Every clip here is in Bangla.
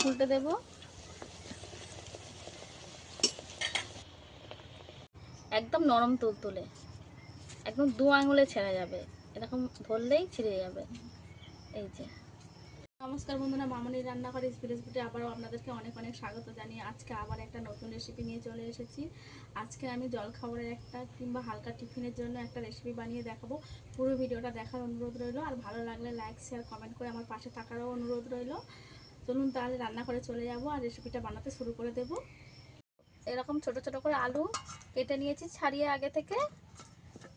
উল্টে দেব। একদম নরম তুলতুলে, একদম 2 আঙুলে ছেড়ে যাবে, এরকম ধরলেই ছিঁড়ে যাবে। এই যে। নমস্কার বন্ধুরা, মামনির রান্নাঘর রেসিপিতে আবারও আপনাদেরকে অনেক অনেক স্বাগত জানিয়ে আজকে আবার একটা নতুন রেসিপি নিয়ে চলে এসেছি। আজকে আমি জলখাবারের একটা কিংবা হালকা টিফিনের জন্য একটা রেসিপি বানিয়ে দেখাবো। পুরো ভিডিওটা দেখার অনুরোধ রইল, আর ভালো লাগলে লাইক শেয়ার কমেন্ট করে আমার পাশে থাকারও অনুরোধ রইল। চলুন তাহলে রান্নাঘরে চলে যাব আর রেসিপিটা বানাতে শুরু করে দেব। এরকম ছোট ছোট করে আলু কেটে নিয়েছি ছাড়িয়ে আগে থেকে।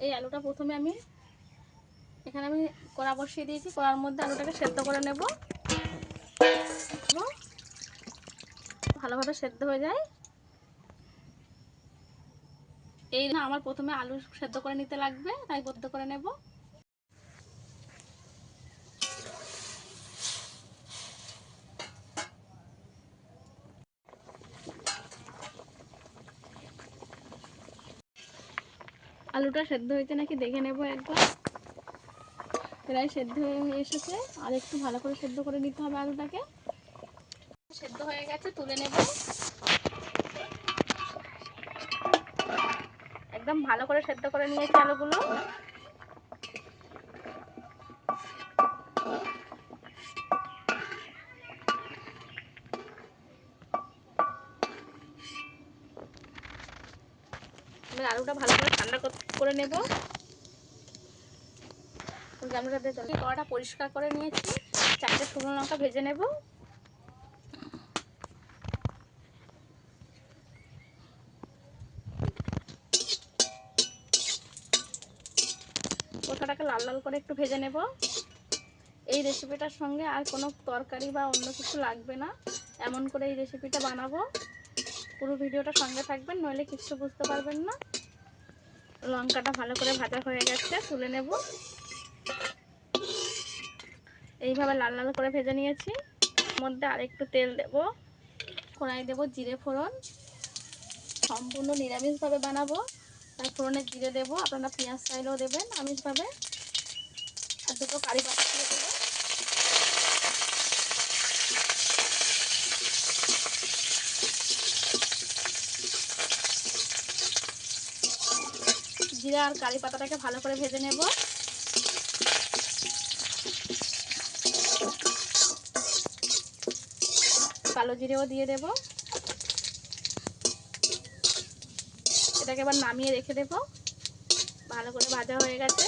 এই আলুটা প্রথমে এখানে আমি কড়া বসিয়ে দিয়েছি, কড়ার মধ্যে আলুটাকে সেদ্ধ করে নেব, ভালোভাবে সেদ্ধ হয়ে যায়। এই না, আমার প্রথমে আলু সেদ্ধ করে নিতে লাগবে, তাই সেদ্ধ করে নেব। আলুটা সেদ্ধ হয়েছে নাকি দেখে নেব একবার। প্রায় সেদ্ধ হয়ে এসেছে, আর একটু ভালো করে সেদ্ধ করে নিতে হবে আলুটাকে। সেদ্ধ হয়ে গেছে, তুলে নেব। একদম ভালো করে সেদ্ধ করে নিয়েছি আলুগুলো। আলুটা ভালো করে ঠান্ডা করে নেব। কড়াটা পরিষ্কার করে নিয়েছি, 4টে শুকনো লঙ্কা ভেজে নেব। কড়াটাকে লাল লাল করে একটু ভেজে নেব। এই রেসিপিটার সঙ্গে আর কোনো তরকারি বা অন্য কিছু লাগবে না, এমন করে এই রেসিপিটা বানাবো। পুরো ভিডিওটা সঙ্গে থাকবেন, নইলে কিছু বুঝতে পারবেন না। লঙ্কাটা ভালো করে ভাজা হয়ে গেছে, তুলে নেব। এইভাবে লাল লাল করে ভেজে নিয়েছি। মধ্যে আরেকটু তেল দেব, কড়াই দেব জিরে ফোড়ন। সম্পূর্ণ নিরামিষভাবে বানাবো, তাই ফোড়নে জিরে দেবো, আপনারা পেঁয়াজ চাইলেও দেবেন আমিষভাবে। আর দুটো কারি পাতা দিয়ে দেবো। জিরা আর কারি পাতাটাকে ভালো করে ভেজে নেব। কালো জিরেও দিয়ে দেব। এটাকে এবার নামিয়ে রেখে দেব। ভালো করে ভাজা হয়ে গেছে।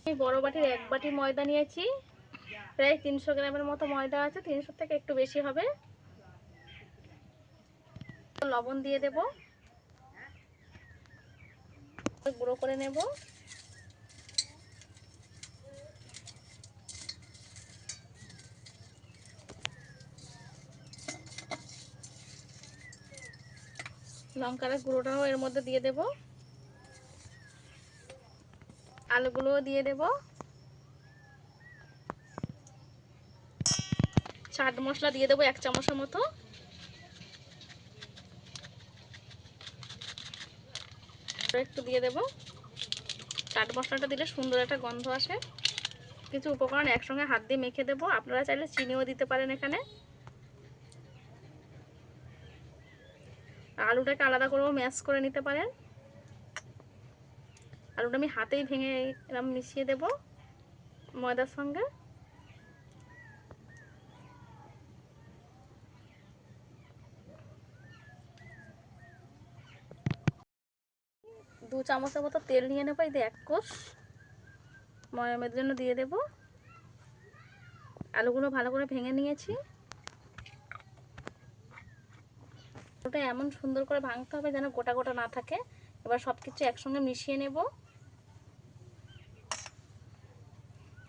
এই বড় বাটির 1 বাটি ময়দা নিয়েছি, প্রায় 300 গ্রামের মতো ময়দা আছে, 300 থেকে একটু বেশি হবে। লবণ দিয়ে দেব, গুঁড়ো করে নেব। লঙ্কার গুঁড়োটাও এর মধ্যে দিয়ে দেব। আলুগুলোও দিয়ে দেব। চাট মশলা দিয়ে দেবো 1 চামচের মতো। একটু দিয়ে দেব। চাট মশলাটা দিলে সুন্দর একটা গন্ধ আসে। কিছু উপকরণ একসঙ্গে হাত দিয়ে মেখে দেবো, আপনারা চাইলে চিনিও দিতে পারেন এখানে। আলুটাকে আলাদা করেও ম্যাশ করে নিতে পারেন। আলুটা আমি হাতেই ভেঙে এরকম মিশিয়ে দেব ময়দার সঙ্গে। দু চামচের মতো তেল নিয়ে নেবো, এই 1 কোষ ময়ামের জন্য দিয়ে দেব। আলুগুলো ভালো করে ভেঙে নিয়েছি। ওটা এমন সুন্দর করে ভাঙতে হবে যেন গোটা গোটা না থাকে। এবার সব কিছু একসঙ্গে মিশিয়ে নেব।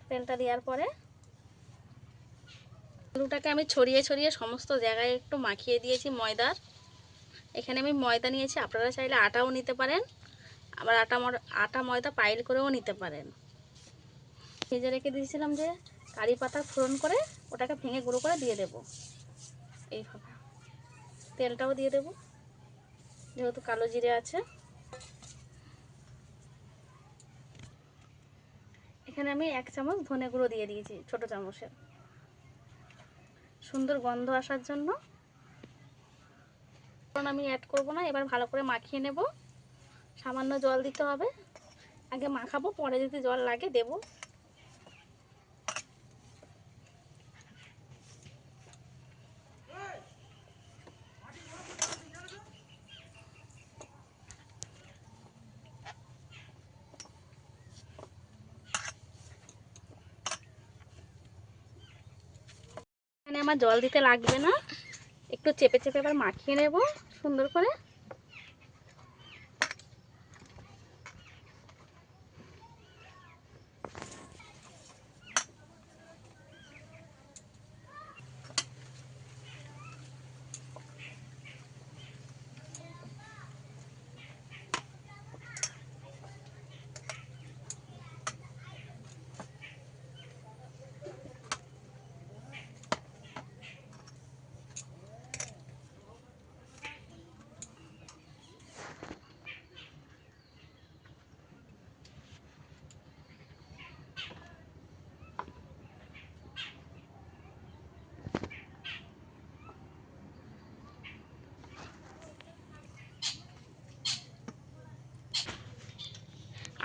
তেলটা দেওয়ার পরে আলুটাকে আমি ছড়িয়ে ছড়িয়ে সমস্ত জায়গায় একটু মাখিয়ে দিয়েছি ময়দার। এখানে আমি ময়দা নিয়েছি, আপনারা চাইলে আটাও নিতে পারেন, আবার আটা ময়দা পাইল করেও নিতে পারেন। ভেজে রেখে দিয়েছিলাম যে কারি পাতা ফোড়ন করে, ওটাকে ভেঙে গুঁড়ো করে দিয়ে দেব। এইভাবে তেলটাও দিয়ে দেব, যেহেতু কালো জিরে আছে। এখানে আমি 1 চামচ ধনে গুঁড়ো দিয়ে দিয়েছি, ছোট চামচের। সুন্দর গন্ধ আসার জন্য। কারণ আমি অ্যাড করব না, এবার ভালো করে মাখিয়ে নেব। সামান্য জল দিতে হবে, আগে মাখাবো, পরে যদি জল লাগে দেব। এখানে আমার জল দিতে লাগবে না, একটু চেপে চেপে এবার মাখিয়ে নেব সুন্দর করে।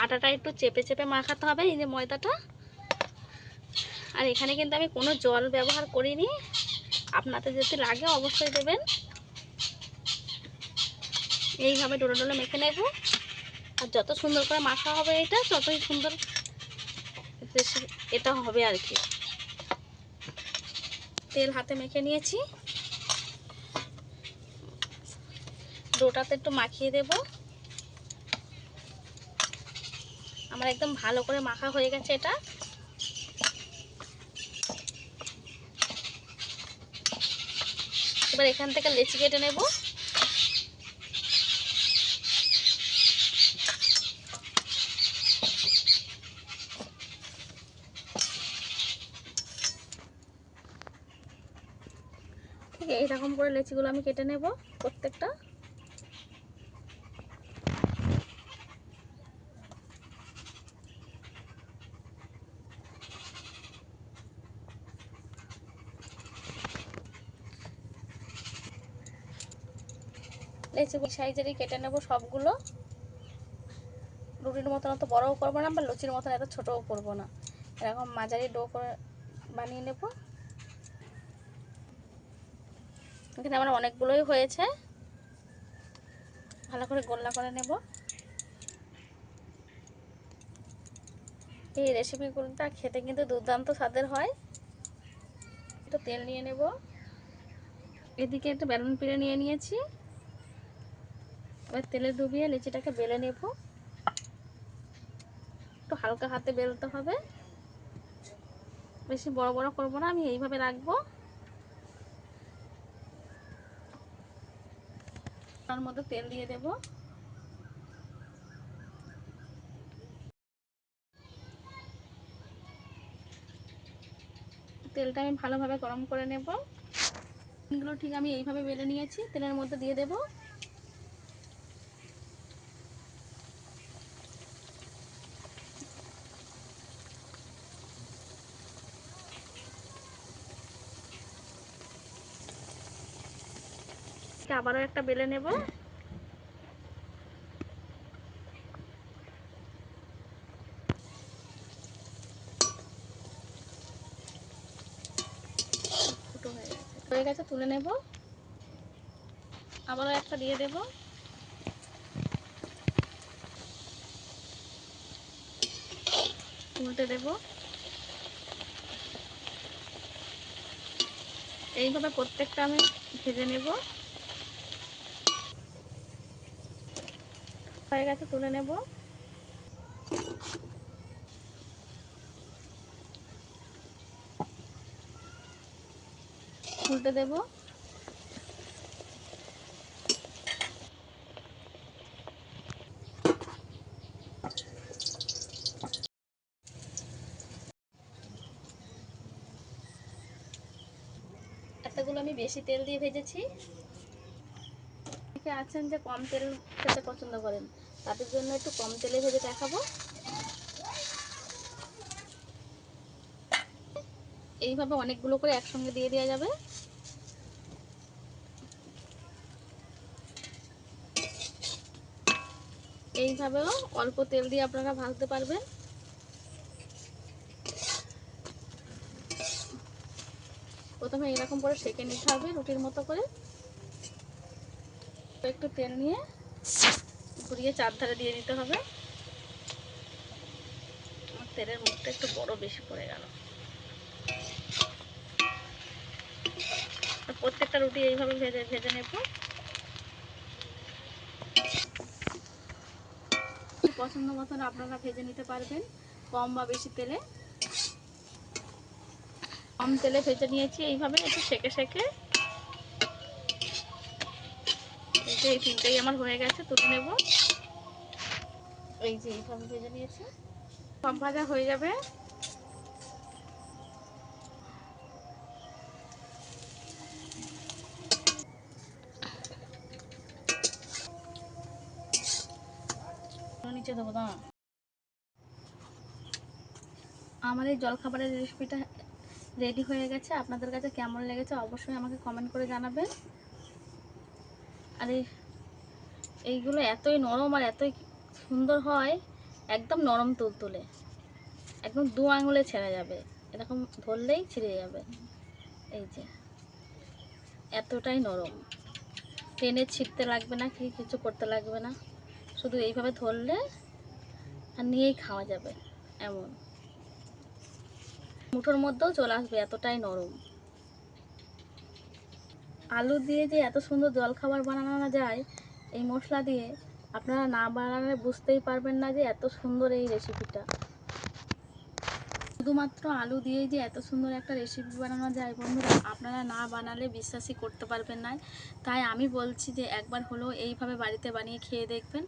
আটাটা একটু চেপে চেপে মাখাতে হবে, এই যে ময়দাটা। আর এখানে কিন্তু আমি কোনো জল ব্যবহার করিনি, আপনাদের যদি লাগে অবশ্যই দেবেন। এইভাবে ডোলে ডোলে মেখে নেব। আর যত সুন্দর করে মাখা হবে এটা, ততই সুন্দর এটা হবে আর কি। তেল হাতে মেখে নিয়েছি, ডোটাতে একটু মাখিয়ে দেব। আমার একদম ভালো করে মাখা হয়ে গেছে এটা। এবার এখান থেকে লেচি কেটে নেব। এইরকম করে লেচিগুলো আমি কেটে নেব প্রত্যেকটা। লেচি সাইজেরই কেটে নেব সবগুলো। রুটির মতন অত বড়ও করবো না, বা লুচির মতন এত ছোটও করবো না, এরকম মাঝারি ডো করে বানিয়ে নেব। এখানে আমার অনেকগুলোই হয়েছে, ভালো করে গোল্লা করে নেব। এই রেসিপিগুলোটা খেতে কিন্তু দুর্দান্ত স্বাদের হয়। একটু তেল নিয়ে নেব। এদিকে একটা বেলুন পিড়ে নিয়ে নিয়েছি, এবার তেলে ডুবিয়ে লিচিটাকে বেলে নেব। একটু হালকা হাতে বেলতে হবে, বেশি বড় বড় করবো না, আমি এইভাবে রাখবো। তার মধ্যে তেল দিয়ে দেব। তেলটা আমি ভালোভাবে গরম করে নেব। এগুলো ঠিক আমি এইভাবে বেলে নিয়েছি, তেলের মধ্যে দিয়ে দেব। আবারও একটা বেলে নেব। হয়ে গেছে, তুলে নেব। আবারও একটা দিয়ে দেব। উল্টে দেব। এইভাবে প্রত্যেকটা আমি ভেজে নেব। হয়ে গেছে, তুলে নেব। উল্টে দেব। এতগুলো আমি বেশি তেল দিয়ে ভেজেছি। অনেকে আছেন যে কম তেল খেতে পছন্দ করেন, তাদের জন্য একটু কম তেলে ভেজে দেখাবো। এইভাবে অনেকগুলো করে একসঙ্গে দিয়ে দেওয়া যাবে। এইভাবেও অল্প তেল দিয়ে আপনারা ভাজতে পারবেন। প্রথমে এরকম করে সেঁকে নিতে হবে রুটির মতো করে। একটু তেল নিয়ে ঘুরিয়ে চারধারে দিয়ে দিতে হবে। আমার তেলের মুখটা একটু বড় বেশি পড়ে গেল। প্রত্যেকটা রুটি এইভাবে ভেজে ভেজে নেব। পছন্দ মতন আপনারা ভেজে নিতে পারবেন, কম বা বেশি তেলে। কম তেলে ভেজে নিয়েছি এইভাবে একটু সেঁকে সেঁকে। এই তিনটেই আমার হয়ে গেছে, তুলে নেব। এই যে এইভাবে ভেজে নিয়েছি, সব ভাজা হয়ে যাবে। নিচে দেবো না। আমার এই জলখাবারের রেসিপিটা রেডি হয়ে গেছে। আপনাদের কাছে কেমন লেগেছে অবশ্যই আমাকে কমেন্ট করে জানাবেন। আর এইগুলো এতই নরম আর এতই সুন্দর হয়, একদম নরম তুলতুলে, একদম দু আঙুলে ছেড়ে যাবে, এরকম ধরলেই ছিঁড়ে যাবে। এই যে এতটাই নরম, টেনে ছিঁড়তে লাগবে না, কিছু করতে লাগবে না, শুধু এইভাবে ধরলে আর নিয়েই খাওয়া যাবে। এমন মুঠোর মধ্যেও চলে আসবে, এতটাই নরম। আলু দিয়ে যে এত সুন্দর জলখাবার বানানো যায় এই মশলা দিয়ে, আপনারা না বানালে বুঝতেই পারবেন না যে এত সুন্দর এই রেসিপিটা। শুধুমাত্র আলু দিয়েই যে এত সুন্দর একটা রেসিপি বানানো যায় বন্ধুরা, আপনারা না বানালে বিশ্বাসই করতে পারবেন না। তাই আমি বলছি যে একবার হলেও এইভাবে বাড়িতে বানিয়ে খেয়ে দেখবেন।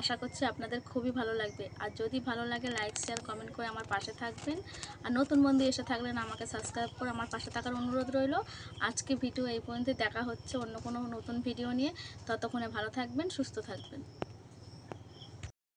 আশা করছি আপনাদের খুবই ভালো লাগবে। আর যদি ভালো লাগে লাইক শেয়ার কমেন্ট করে আমার পাশে থাকবেন। আর নতুন বন্ধু এসে থাকলেন আমাকে সাবস্ক্রাইব করে আমার পাশে থাকার অনুরোধ রইল। আজকে ভিডিও এই পর্যন্ত, দেখা হচ্ছে অন্য কোনো নতুন ভিডিও নিয়ে। ততক্ষণে ভালো থাকবেন, সুস্থ থাকবেন।